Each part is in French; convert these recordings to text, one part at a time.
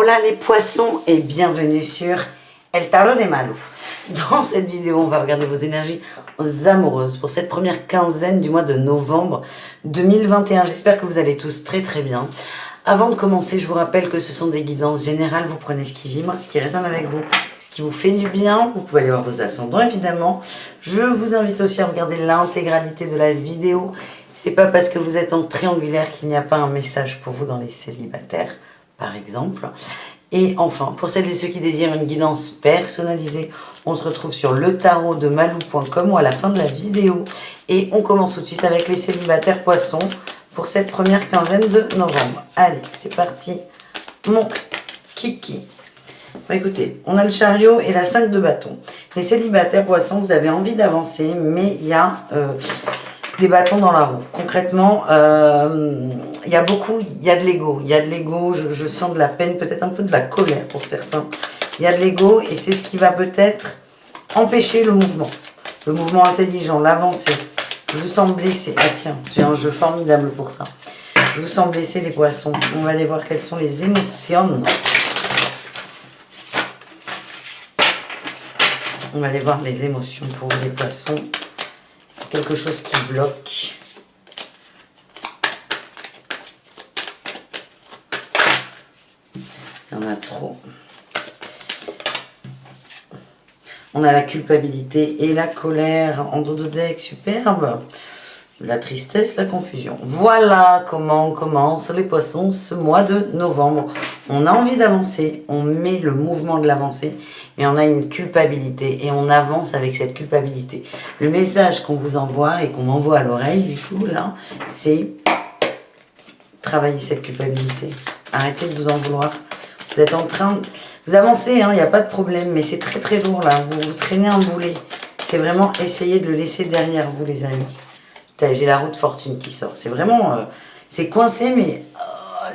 Hola les poissons et bienvenue sur El Tarot de Malou. Dans cette vidéo, on va regarder vos énergies amoureuses pour cette première quinzaine du mois de novembre 2021. J'espère que vous allez tous très bien. Avant de commencer, je vous rappelle que ce sont des guidances générales. Vous prenez ce qui vibre, ce qui résonne avec vous, ce qui vous fait du bien. Vous pouvez aller voir vos ascendants évidemment. Je vous invite aussi à regarder l'intégralité de la vidéo. C'est pas parce que vous êtes en triangulaire qu'il n'y a pas un message pour vous dans les célibataires, par exemple. Et enfin, pour celles et ceux qui désirent une guidance personnalisée, on se retrouve sur letarotdemalou.com ou à la fin de la vidéo. Et on commence tout de suite avec les célibataires poissons pour cette première quinzaine de novembre. Allez, c'est parti, mon kiki. Bon, écoutez, on a le chariot et la 5 de bâton. Les célibataires poissons, vous avez envie d'avancer, mais il y a des bâtons dans la roue. Concrètement, il y a de l'ego. Il y a de l'ego, je sens de la peine, peut-être un peu de la colère pour certains. Il y a de l'ego et c'est ce qui va peut-être empêcher le mouvement intelligent, l'avancée. Je vous sens blessé. Ah tiens, j'ai un jeu formidable pour ça. Je vous sens blessé les poissons. On va aller voir quelles sont les émotions. On va aller voir les émotions pour les poissons. Quelque chose qui bloque. Il y en a trop. On a la culpabilité et la colère en dos de deck, superbe. La tristesse, la confusion. Voilà comment on commence les poissons ce mois de novembre. On a envie d'avancer, on met le mouvement de l'avancée, mais on a une culpabilité et on avance avec cette culpabilité. Le message qu'on vous envoie et qu'on m'envoie à l'oreille, du coup, là, c'est travailler cette culpabilité. Arrêtez de vous en vouloir. Vous êtes en train de... Vous avancez, hein, il n'y a pas de problème, mais c'est très lourd, là. Vous traînez un boulet. C'est vraiment essayer de le laisser derrière vous, les amis. J'ai la roue de fortune qui sort. C'est vraiment... c'est coincé, mais...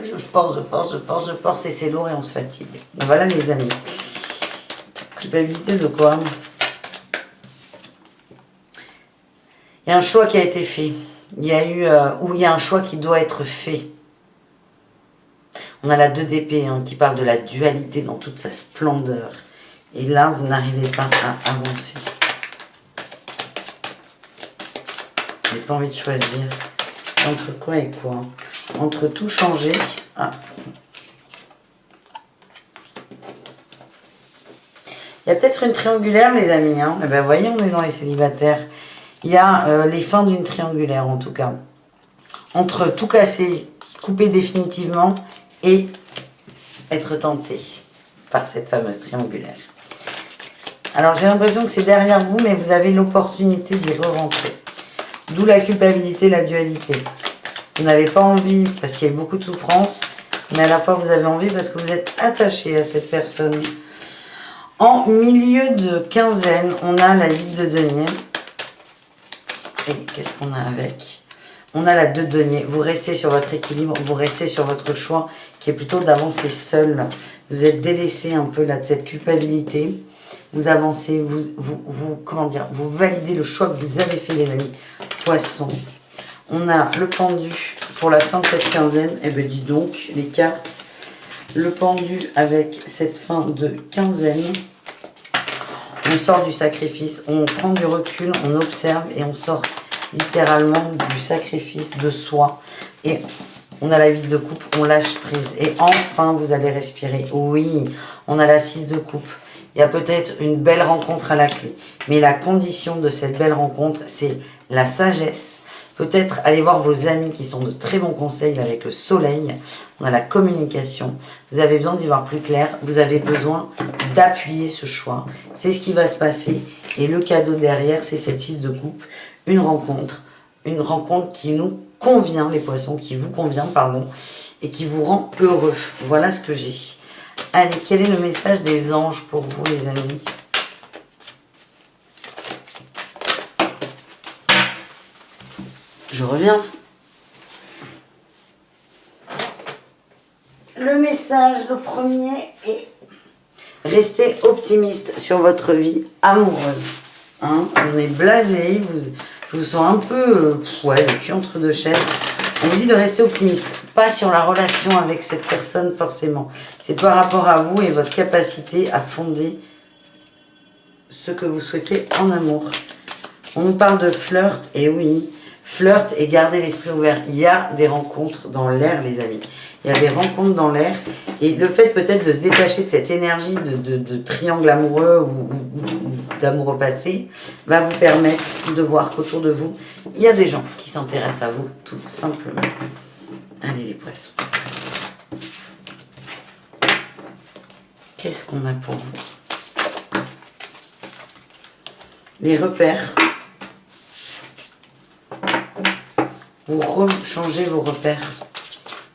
je force et c'est lourd et on se fatigue. Donc voilà les amis. Culpabilité de quoi? Il y a un choix qui a été fait. Il y a eu... ou il y a un choix qui doit être fait. On a la 2 d'épée hein, qui parle de la dualité dans toute sa splendeur. Et là, vous n'arrivez pas à avancer. J'ai pas envie de choisir. Entre quoi et quoi? Entre tout changer. Ah. Il y a peut-être une triangulaire, les amis. Hein. Eh ben, vous voyez, on est dans les célibataires. Il y a les fins d'une triangulaire, en tout cas. Entre tout casser, couper définitivement et être tenté par cette fameuse triangulaire. Alors, j'ai l'impression que c'est derrière vous, mais vous avez l'opportunité d'y re-rentrer. D'où la culpabilité, la dualité. Vous n'avez pas envie parce qu'il y a beaucoup de souffrance, mais à la fois vous avez envie parce que vous êtes attaché à cette personne. En milieu de quinzaine, on a la 8 de denier. Et qu'est-ce qu'on a avec? On a la 2 de denier. Vous restez sur votre équilibre, vous restez sur votre choix qui est plutôt d'avancer seul. Vous êtes délaissé un peu là de cette culpabilité. Vous avancez, comment dire, vous validez le choix que vous avez fait, les amis. Poisson. On a le pendu pour la fin de cette quinzaine. Eh bien, dis donc, les cartes. Le pendu avec cette fin de quinzaine. On sort du sacrifice, on prend du recul, on observe et on sort littéralement du sacrifice de soi. Et on a la 8 de coupe, on lâche prise. Et enfin, vous allez respirer. Oui, on a la 6 de coupe. Il y a peut-être une belle rencontre à la clé. Mais la condition de cette belle rencontre, c'est la sagesse. Peut-être aller voir vos amis qui sont de très bons conseils avec le soleil. On a la communication. Vous avez besoin d'y voir plus clair. Vous avez besoin d'appuyer ce choix. C'est ce qui va se passer. Et le cadeau derrière, c'est cette 6 de coupe. Une rencontre qui nous convient, les poissons, qui vous convient, pardon, et qui vous rend heureux. Voilà ce que j'ai. Allez, quel est le message des anges pour vous, les amis? Je reviens. Le message, le premier est restez optimiste sur votre vie amoureuse. Hein, on est blasé, je vous sens un peu le cul entre deux chaises. On vous dit de rester optimiste. pas sur la relation avec cette personne forcément. C'est par rapport à vous et votre capacité à fonder ce que vous souhaitez en amour. On nous parle de flirt, et oui, flirt et garder l'esprit ouvert. Il y a des rencontres dans l'air, les amis. Il y a des rencontres dans l'air. Et le fait peut-être de se détacher de cette énergie de triangle amoureux ou d'amoureux passé va vous permettre de voir qu'autour de vous, il y a des gens qui s'intéressent à vous, tout simplement. Allez, les poissons. Qu'est-ce qu'on a pour vous? Les repères. Vous changez vos repères.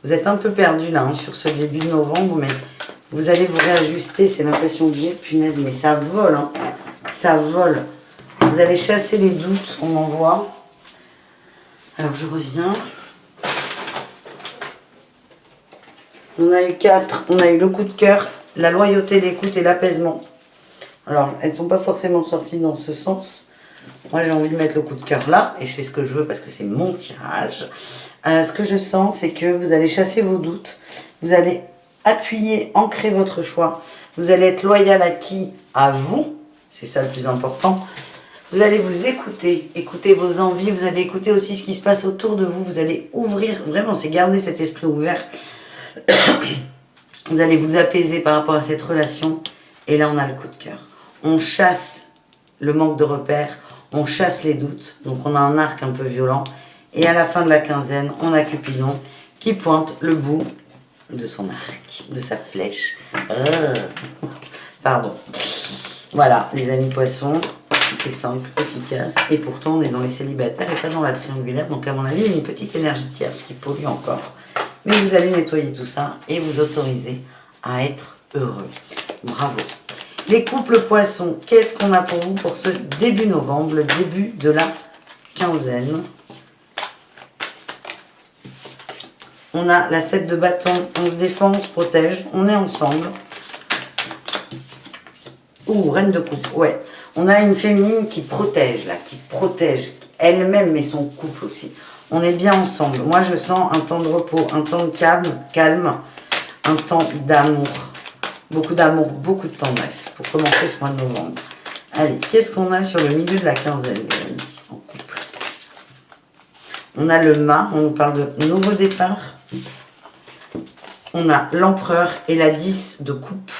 Vous êtes un peu perdu là sur ce début de novembre, mais vous allez vous réajuster. C'est l'impression que j'ai, punaise, mais ça vole, hein. Ça vole. Vous allez chasser les doutes, on en voit. Alors je reviens. On a eu 4, on a eu le coup de cœur, la loyauté, l'écoute et l'apaisement. Alors elles ne sont pas forcément sorties dans ce sens. Moi j'ai envie de mettre le coup de cœur là, et je fais ce que je veux parce que c'est mon tirage. Ce que je sens, c'est que vous allez chasser vos doutes, vous allez appuyer, ancrer votre choix, vous allez être loyal à qui? À vous, c'est ça le plus important. Vous allez vous écouter, écouter vos envies, vous allez écouter aussi ce qui se passe autour de vous, vous allez ouvrir, vraiment c'est garder cet esprit ouvert. Vous allez vous apaiser par rapport à cette relation, et là on a le coup de cœur. On chasse le manque de repères, on chasse les doutes, donc on a un arc un peu violent. Et à la fin de la quinzaine, on a Cupidon qui pointe le bout de son arc, de sa flèche. Pardon. Voilà, les amis poissons, c'est simple, efficace. Et pourtant, on est dans les célibataires et pas dans la triangulaire. Donc à mon avis, il y a une petite énergie tierce qui pollue encore. Mais vous allez nettoyer tout ça et vous autoriser à être heureux. Bravo. Les couples poissons, qu'est-ce qu'on a pour vous pour ce début novembre, le début de la quinzaine? On a la 7 de bâton, on se défend, on se protège, on est ensemble. Ouh, reine de coupe, ouais. On a une féminine qui protège, là, qui protège elle-même, mais son couple aussi. On est bien ensemble. Moi, je sens un temps de repos, un temps de calme, un temps d'amour. Beaucoup d'amour, beaucoup de tendresse pour commencer ce mois de novembre. Allez, qu'est-ce qu'on a sur le milieu de la quinzaine, les amis, en couple? On a le mât, on nous parle de nouveau départ. On a l'empereur et la 10 de coupe.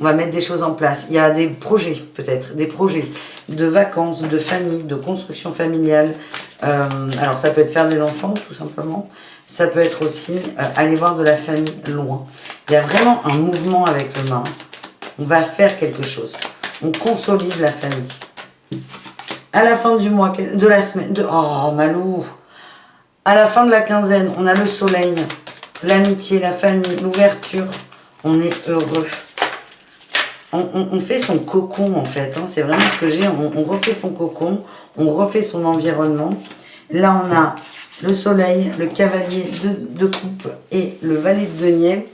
On va mettre des choses en place. Il y a des projets, peut-être, des projets de vacances, de famille, de construction familiale. Alors, ça peut être faire des enfants, tout simplement. Ça peut être aussi aller voir de la famille loin. Il y a vraiment un mouvement avec le mât. On va faire quelque chose. On consolide la famille. À la fin du mois, de la semaine... Oh, Malou! À la fin de la quinzaine, on a le soleil, l'amitié, la famille, l'ouverture. On est heureux. On fait son cocon, en fait. Hein. C'est vraiment ce que j'ai. On refait son cocon. On refait son environnement. Là, on a le soleil, le cavalier de coupe et le valet de denier.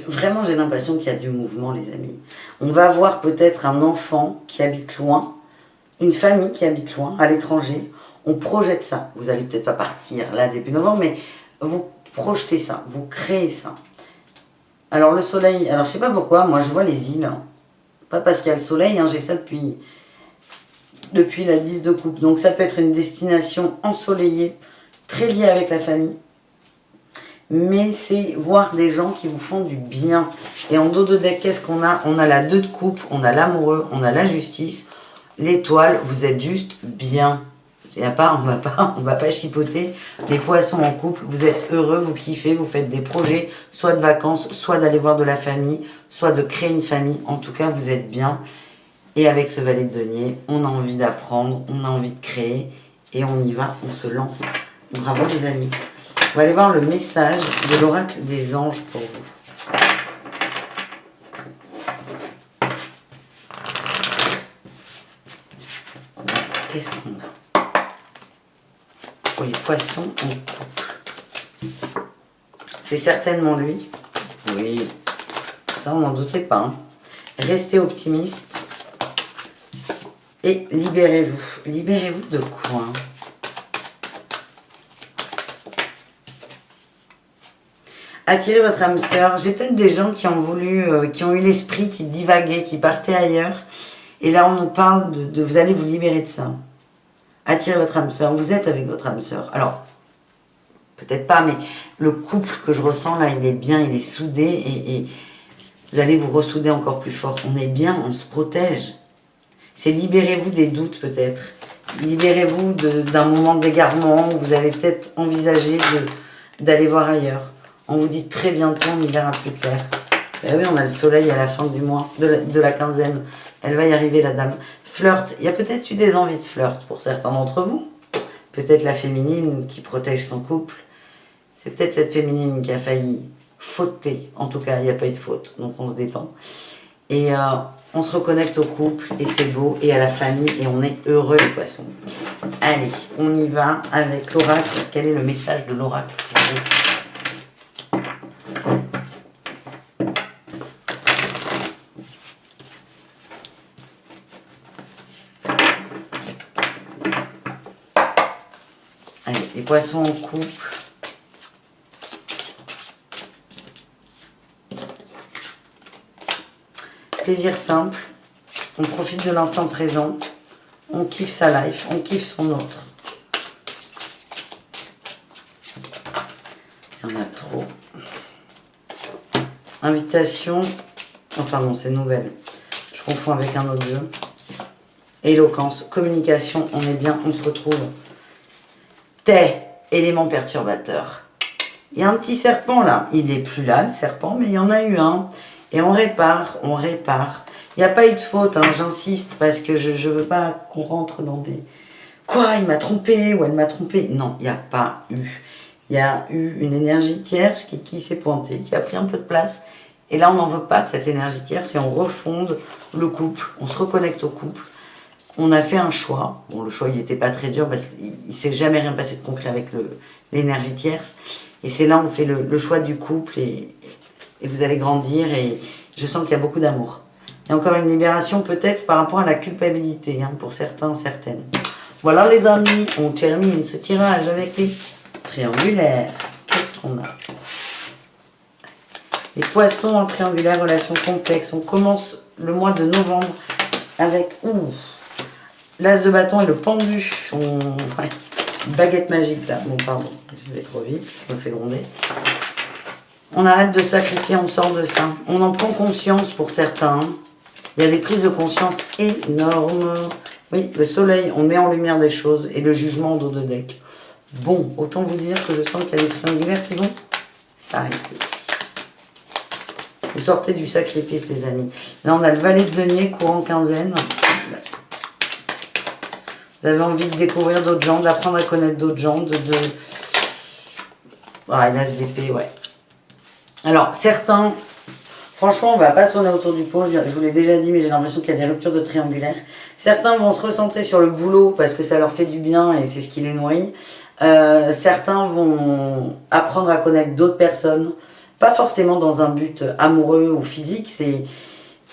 Vraiment, j'ai l'impression qu'il y a du mouvement, les amis. On va voir peut-être un enfant qui habite loin, une famille qui habite loin, à l'étranger. On projette ça. Vous n'allez peut-être pas partir là début novembre, mais vous projetez ça, vous créez ça. Alors le soleil, alors je sais pas pourquoi, moi je vois les îles. Pas parce qu'il y a le soleil, hein, j'ai ça depuis la 10 de coupe. Donc ça peut être une destination ensoleillée, très liée avec la famille. Mais c'est voir des gens qui vous font du bien. Et en dos de deck, qu'est-ce qu'on a? On a la 2 de coupe, on a l'amoureux, on a la justice. L'étoile, vous êtes juste bien. On va pas chipoter. Les poissons en couple, vous êtes heureux, vous kiffez, vous faites des projets, soit de vacances, soit d'aller voir de la famille, soit de créer une famille. En tout cas, vous êtes bien. Et avec ce valet de denier, on a envie d'apprendre, on a envie de créer. Et on y va, on se lance. Bravo les amis. On va aller voir le message de l'oracle des anges pour vous. Qu'est-ce qu'on a pour les poissons en couple? C'est certainement lui. Oui, ça on n'en doutait pas. Hein. Restez optimiste et libérez-vous. Libérez-vous de quoi? Attirez votre âme sœur. J'ai peut-être des gens qui ont voulu, qui ont eu l'esprit qui divaguait, qui partait ailleurs. Et là, on nous parle de vous allez vous libérer de ça. Attirez votre âme sœur. Vous êtes avec votre âme sœur. Alors, peut-être pas, mais le couple que je ressens là, il est bien, il est soudé et vous allez vous ressouder encore plus fort. On est bien, on se protège. C'est libérez-vous des doutes peut-être. Libérez-vous d'un moment d'égarement où vous avez peut-être envisagé d'aller voir ailleurs. On vous dit très bientôt, on y verra plus clair. Ben oui, on a le soleil à la fin du mois, de la quinzaine. Elle va y arriver, la dame. Flirt, il y a peut-être eu des envies de flirt pour certains d'entre vous. Peut-être la féminine qui protège son couple. C'est peut-être cette féminine qui a failli fauter. En tout cas, il n'y a pas eu de faute, donc on se détend. Et on se reconnecte au couple, et c'est beau, et à la famille, et on est heureux les poissons. Allez, on y va avec l'oracle. Quel est le message de l'oracle pour vous ? Allez, les poissons en couple. Plaisir simple, on profite de l'instant présent, on kiffe sa life, on kiffe son autre. Il y en a trop. Invitation, enfin non, c'est nouvelle. Je confonds avec un autre jeu. Éloquence, communication, on est bien, on se retrouve. Élément perturbateur. Il y a un petit serpent là, il n'est plus là le serpent, mais il y en a eu un. Et on répare, on répare. Il n'y a pas eu de faute, hein, j'insiste, parce que je ne veux pas qu'on rentre dans des... Quoi, il m'a trompé ou elle m'a trompé? Non, il n'y a pas eu. Il y a eu une énergie tierce qui s'est pointée, qui a pris un peu de place. Et là, on n'en veut pas de cette énergie tierce et on refonde le couple. On se reconnecte au couple. On a fait un choix. Bon, le choix, il n'était pas très dur parce qu'il ne s'est jamais rien passé de concret avec l'énergie tierce. Et c'est là où on fait le choix du couple et vous allez grandir et je sens qu'il y a beaucoup d'amour. Il y a encore une libération peut-être par rapport à la culpabilité, hein, pour certains, certaines. Voilà les amis, on termine ce tirage avec les triangulaires. Qu'est-ce qu'on a? Les poissons en triangulaire, relation complexe. On commence le mois de novembre avec l'as de bâton et le pendu. Ouais, baguette magique là. Bon, pardon, je vais trop vite, je me fais gronder. On arrête de sacrifier, on sort de ça. On en prend conscience pour certains. Il y a des prises de conscience énormes. Oui, le soleil, on met en lumière des choses et le jugement en dos de deck. Bon, autant vous dire que je sens qu'il y a des triangulaires qui vont s'arrêter. Vous sortez du sacrifice, les amis. Là, on a le valet de denier, courant quinzaine. Vous avez envie de découvrir d'autres gens, d'apprendre à connaître d'autres gens, Ah, l'as d'épée, ouais. Alors, certains, franchement, on ne va pas tourner autour du pot, je vous l'ai déjà dit, mais j'ai l'impression qu'il y a des ruptures de triangulaire. Certains vont se recentrer sur le boulot parce que ça leur fait du bien et c'est ce qui les nourrit. Certains vont apprendre à connaître d'autres personnes, pas forcément dans un but amoureux ou physique, c'est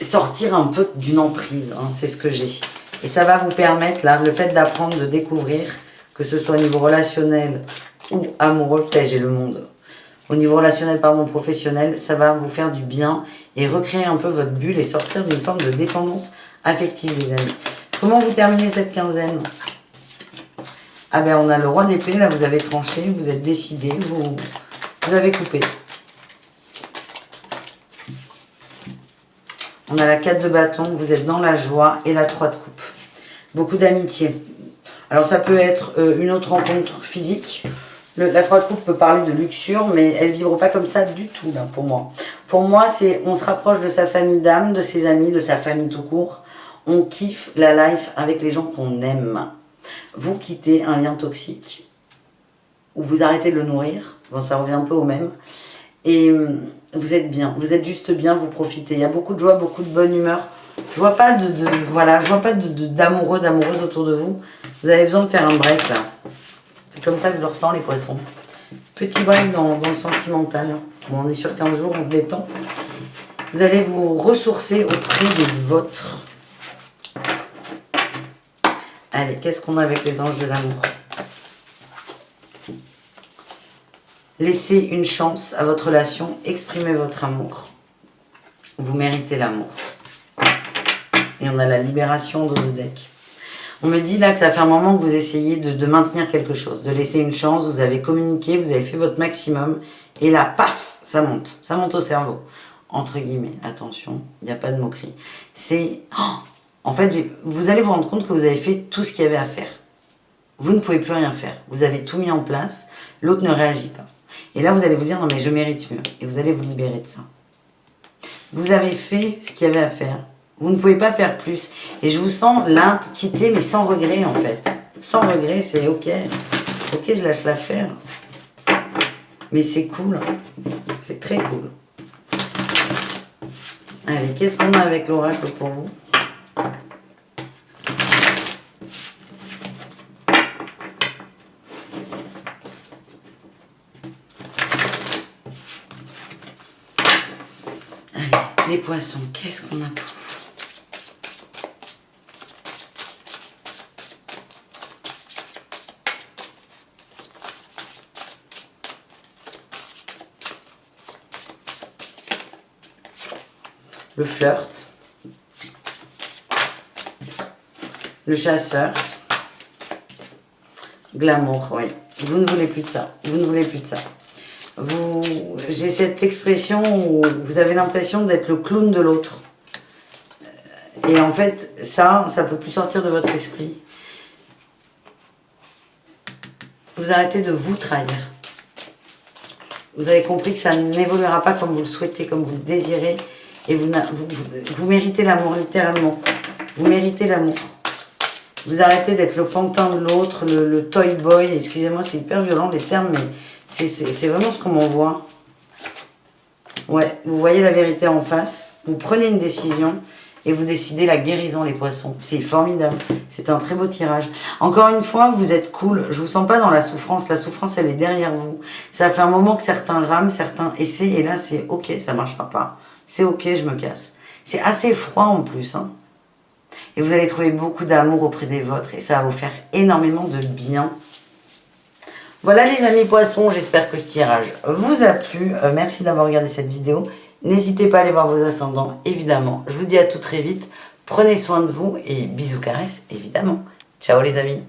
sortir un peu d'une emprise, hein, c'est ce que j'ai. Et ça va vous permettre, là, le fait d'apprendre, de découvrir, que ce soit au niveau relationnel ou amoureux, peut-être j'ai le monde. Au niveau relationnel, pardon, professionnel, ça va vous faire du bien et recréer un peu votre bulle et sortir d'une forme de dépendance affective, les amis. Comment vous terminez cette quinzaine? Ah ben, on a le roi d'épée, là, vous avez tranché, vous êtes décidé, vous avez coupé. On a la 4 de bâton, vous êtes dans la joie et la 3 de coupe. Beaucoup d'amitié. Alors, ça peut être une autre rencontre physique. La 3 de coupe peut parler de luxure, mais elle ne vibre pas comme ça du tout, là, pour moi. Pour moi, c'est on se rapproche de sa famille d'âme, de ses amis, de sa famille tout court. On kiffe la life avec les gens qu'on aime. Vous quittez un lien toxique, ou vous arrêtez de le nourrir, bon, ça revient un peu au même, et vous êtes bien, vous êtes juste bien, vous profitez. Il y a beaucoup de joie, beaucoup de bonne humeur. Je vois pas je vois pas d'amoureux, d'amoureuses autour de vous. Vous avez besoin de faire un break, là. C'est comme ça que je le ressens, les poissons. Petit break dans le sentimental. Bon, on est sur 15 jours, on se détend. Vous allez vous ressourcer auprès des vôtres. Allez, qu'est-ce qu'on a avec les anges de l'amour? Laissez une chance à votre relation, exprimez votre amour. Vous méritez l'amour. Et on a la libération dans le deck. On me dit là que ça fait un moment que vous essayez de maintenir quelque chose, de laisser une chance, vous avez communiqué, vous avez fait votre maximum, et là, paf, ça monte au cerveau. Entre guillemets, attention, il n'y a pas de moquerie. C'est, oh, en fait, vous allez vous rendre compte que vous avez fait tout ce qu'il y avait à faire. Vous ne pouvez plus rien faire. Vous avez tout mis en place, l'autre ne réagit pas. Et là, vous allez vous dire, non mais je mérite mieux. Et vous allez vous libérer de ça. Vous avez fait ce qu'il y avait à faire. Vous ne pouvez pas faire plus. Et je vous sens là, quitter, mais sans regret en fait. Sans regret, c'est ok. Ok, je lâche l'affaire. Mais c'est cool. C'est très cool. Allez, qu'est-ce qu'on a avec l'oracle pour vous? Allez, les poissons, qu'est-ce qu'on a pour vous? Le flirt, le chasseur, glamour, oui. Vous ne voulez plus de ça, vous ne voulez plus de ça. J'ai cette expression où vous avez l'impression d'être le clown de l'autre. Et en fait, ça ne peut plus sortir de votre esprit. Vous arrêtez de vous trahir. Vous avez compris que ça n'évoluera pas comme vous le souhaitez, comme vous le désirez. Et vous méritez l'amour, littéralement. Vous méritez l'amour. Vous arrêtez d'être le pantin de l'autre, le toy boy. Excusez-moi, c'est hyper violent les termes, mais c'est vraiment ce qu'on m'envoie. Ouais, vous voyez la vérité en face. Vous prenez une décision et vous décidez la guérison, les poissons. C'est formidable. C'est un très beau tirage. Encore une fois, vous êtes cool. Je vous sens pas dans la souffrance. La souffrance, elle est derrière vous. Ça fait un moment que certains rament, certains essaient. Et là, c'est ok, ça marchera pas. C'est ok, je me casse. C'est assez froid en plus. Hein. Et vous allez trouver beaucoup d'amour auprès des vôtres. Et ça va vous faire énormément de bien. Voilà les amis poissons, j'espère que ce tirage vous a plu. Merci d'avoir regardé cette vidéo. N'hésitez pas à aller voir vos ascendants, évidemment. Je vous dis à tout très vite. Prenez soin de vous et bisous caresses, évidemment. Ciao les amis.